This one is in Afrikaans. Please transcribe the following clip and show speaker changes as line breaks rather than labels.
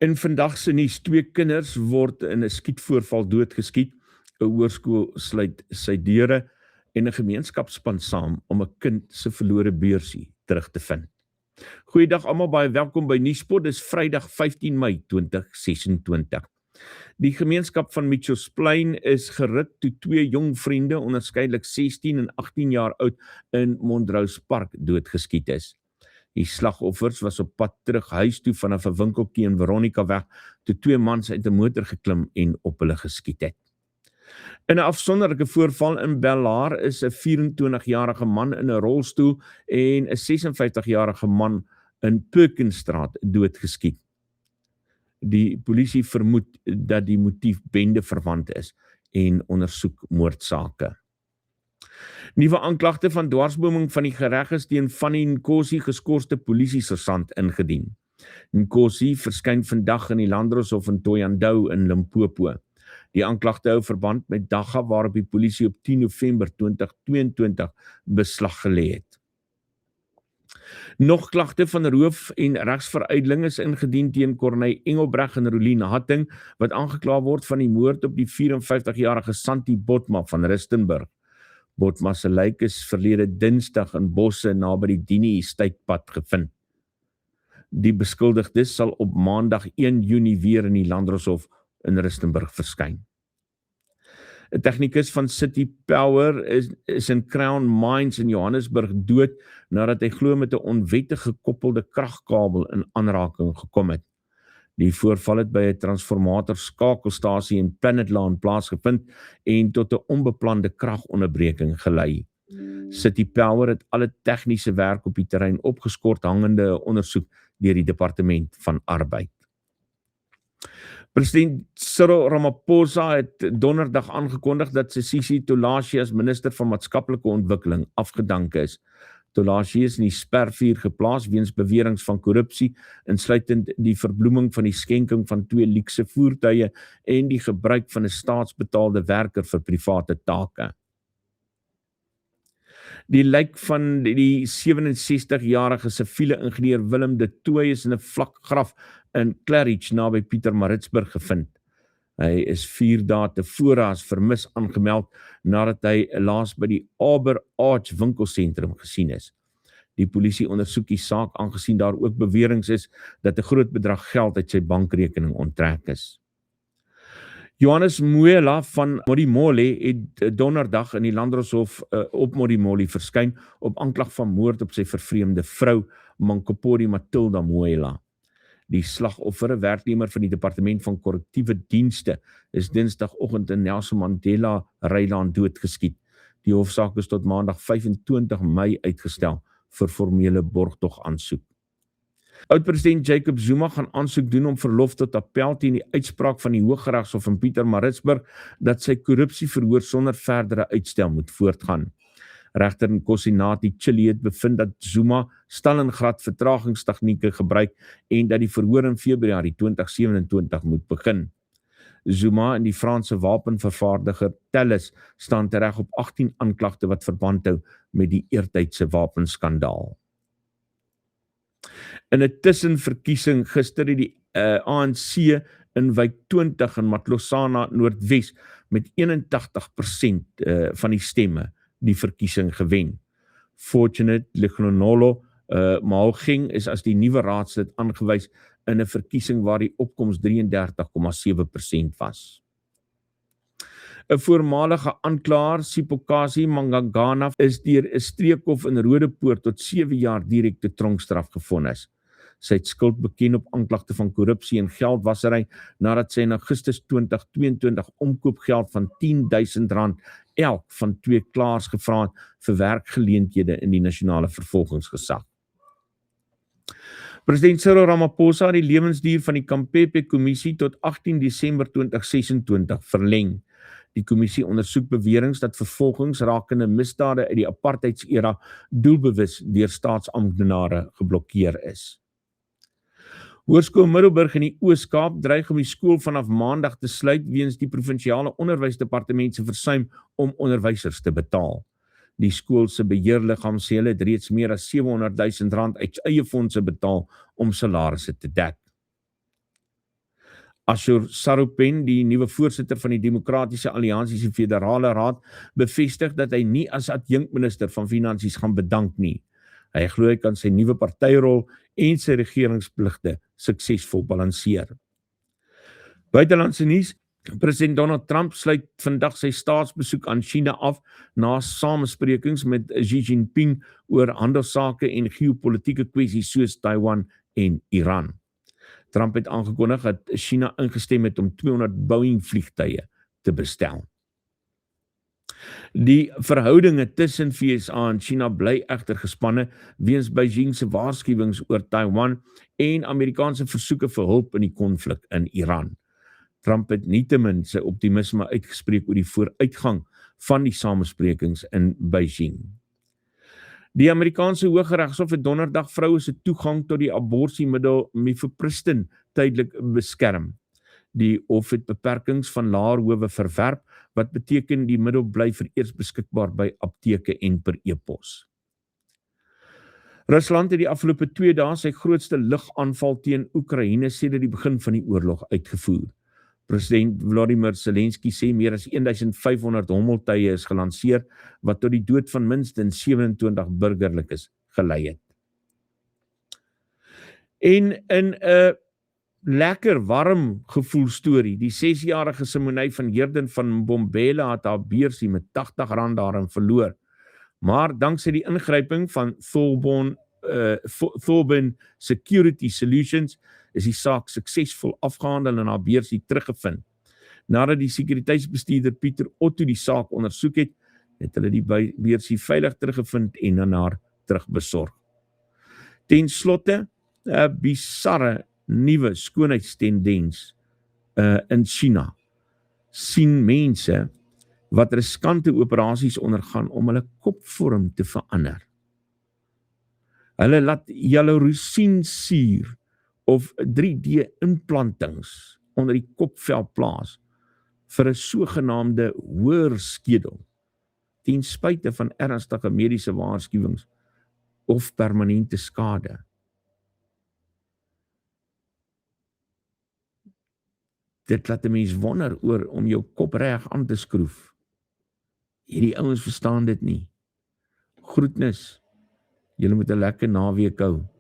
In vandag se nuus, 2 kinders word in 'n skietvoorval doodgeskiet. 'n Hoërskool sluit sy deure en 'n gemeenskapspan saam om 'n kind se verlore beursie terug te vind. Goeiedag almal, baie welkom by Nuuspot. Dis Vrydag 15 Mei 2026. Die gemeenskap van Mitchells Plain is geruk toe 2 jong vriende, onderskeidelik 16 en 18 jaar oud, in Montrose Park doodgeskiet is. Die slagoffers was op pad terug huis toe vanaf 'n winkeltjie in Veronicaweg toe 2 mans uit 'n motor geklim en op hulle geskiet het. In 'n afsonderlike voorval in Bellaar is 'n 24-jarige man in 'n rolstoel en 'n 56-jarige man in Perkinsstraat doodgeskiet. Die polisie vermoed dat die motief bendeverwant is en ondersoek moordsake. Nuwe aanklagte van dwarsboming van die gereg is teen Fanny Nkosi, geskorste polisiesersant, ingedien. Nkosi verskyn vandag in die Landdroshof in Thohoyandou in Limpopo. Die aanklagte hou verband met dagga waarop die polisie op 10 November 2022 beslag gelê het. Nog klagte van roof en regsveruideling is ingedien teen Corneille Engelbreg en Rolien Hatting, wat aangekla word van die moord op die 54-jarige Santi Botma van Rustenburg. Botma se lijk is verlede Dinsdag in bosse naby die Dini Estate-pad gevind. Die beskuldigdes sal op Maandag 1 Junie weer in die Landdroshof in Rustenburg verskyn. 'n Tegnikus van City Power is in Crown Mines in Johannesburg dood nadat hy glo met 'n onwettig gekoppelde kragkabel in aanraking gekom het. Die voorval het by 'n transformator skakelstasie in Planetlaan plaasgevind en tot 'n onbeplande kragonderbreking gelei. City Power het alle tegniese werk op die terrein opgeskort hangende ondersoek deur die Departement van Arbeid. President Cyril Ramaphosa het donderdag aangekondig dat Sisisi Tolashi as minister van maatskaplike ontwikkeling afgedank is. Tolashi is in die spervuur geplaas weens beweringe van korrupsie, insluitend die verbloeming van die skenking van 2 luukse voertuie en die gebruik van 'n staatsbetaalde werker vir private take. Die lijk van die 67-jarige siviele ingenieur Willem de Tooy is in 'n vlak graf in Claridge naby Pietermaritzburg gevind. Hy is 4 dae tevore as vermis aangemeld nadat hy laas by die Aber Arch winkelsentrum gesien is. Die polisie ondersoek die saak aangesien daar ook beweringe is dat 'n groot bedrag geld uit sy bankrekening onttrek is. Johannes Muela van Modimolle het donderdag in die Landdroshof op Modimolle verskyn op aanklag van moord op sy vervreemde vrou, Mankopori Matilda Muela. Die slagoffer, 'n werknemer van die Departement van Korrektiewe Dienste, is Dinsdagoggend in Nelson Mandela Rylaan doodgeskiet. Die hofsaak is tot Maandag 25 Mei uitgestel vir formele borgtogaansoek. Oud-president Jacob Zuma gaan aansoek doen om verlof tot appel teen die uitspraak van die Hooggeregshof in Pietermaritzburg dat sy korrupsieverhoor sonder verdere uitstel moet voortgaan. Regter Nkosinati Chili het bevind dat Zuma Stalingrad vertragingstegnieke gebruik en dat die verhoor in Februarie 2027 moet begin. Zuma en die Franse wapenvervaardiger Thales staan tereg op 18 aanklagte wat verband hou met die eertydse wapenskandaal. In 'n tussenverkiesing gister het die ANC in wijk 20 in Matlosana Noordwes met 81% van die stemme die verkiesing gewen. Fortunate Ligonolo Mahogeng is as die nuwe raadslid aangewys in 'n verkiesing waar die opkoms 33,7% was. 'n Voormalige aanklaer, Sipokasi Mangangana, is deur 'n streekhof in Rodepoort tot 7 jaar direkte tronkstraf gevonnis. Sy het skuld beken op aanklagte van korrupsie en geldwasery nadat sy in Augustus 2022 omkoopgeld van R10.000 elk van 2 klaers gevra het vir werkgeleenthede in die nasionale vervolgingsgesag. President Cyril Ramaphosa het die lewensduur van die Kampepe-kommissie tot 18 Desember 2026 verleng. Die kommissie ondersoek beweringe dat vervolgings rakende misdade uit die apartheidsera doelbewus deur staatsamptenare geblokkeer is. Hoërskool Middelburg in die Oos-Kaap dreig om die skool vanaf Maandag te sluit weens die provinsiale onderwysdepartement se versuim om onderwysers te betaal. Die skool se beheerliggaam sê hulle het reeds meer as R700.000 uit eie fondse betaal om salarisse te dek. Ashur Sarupen, die nuwe voorsitter van die Demokratiese Alliansie se Federale Raad, bevestig dat hy nie as adjunkminister van Finansies gaan bedank nie. Hy glo hy kan sy nuwe partyrol en sy regeringspligte suksesvol balanseer. Buitelandse nuus. President Donald Trump sluit vandag sy staatsbesoek aan China af na samesprekings met Xi Jinping oor handelsake en geopolitiese kwessies soos Taiwan en Iran. Trump het aangekondig dat China ingestem het om 200 Boeing vliegtuie te bestel. Die verhoudinge tussen VSA en China bly egter gespanne weens Beijing se waarskuwings oor Taiwan en Amerikaanse versoeke vir hulp in die konflik in Iran. Trump het nietemin sy optimisme uitgespreek oor die vooruitgang van die samesprekings in Beijing. Die Amerikaanse Hooggeregshof het donderdag vroue se toegang tot die aborsiemiddel mifepristone tydelik beskerm. Die hof het beperkings van laer howe verwerp, wat beteken die middel bly vereers beskikbaar by apteke en per e-pos. Rusland het die afgelope 2 dae sy grootste lugaanval teen Oekraïne sedert die begin van die oorlog uitgevoer. President Volodymyr Zelensky sê meer as 1500 hommeltuie is gelanseer, wat tot die dood van minstens 27 burgerlikes gelei het. En in 'n lekker warm gevoel storie, die 6-jarige Simonei van Heerden van Mbombela het haar beursie met R80 daarin verloor. Maar danksy die ingryping van Thorborn Security Solutions is die saak suksesvol afgehandel en haar beursie teruggevind. Nadat die sekuriteitsbestuurder Pieter Otto die saak ondersoek het, het hulle die beursie veilig teruggevind en aan haar terugbesorg. Ten slotte, 'n bizarre nuwe skoonheidstendens in China. Sien mense wat riskante operasies ondergaan om hulle kopvorm te verander. Hulle laat hyaluroniensuur of 3D implantings onder die kopvel plaas vir 'n sogenaamde hoër skedel, ten spyte van ernstige mediese waarskuwings of permanente skade. Dit laat 'n mens wonder oor om jou kop reg aan te skroef. Hierdie ouens verstaan dit nie. Groetnis. Julle moet 'n lekker naweek hou.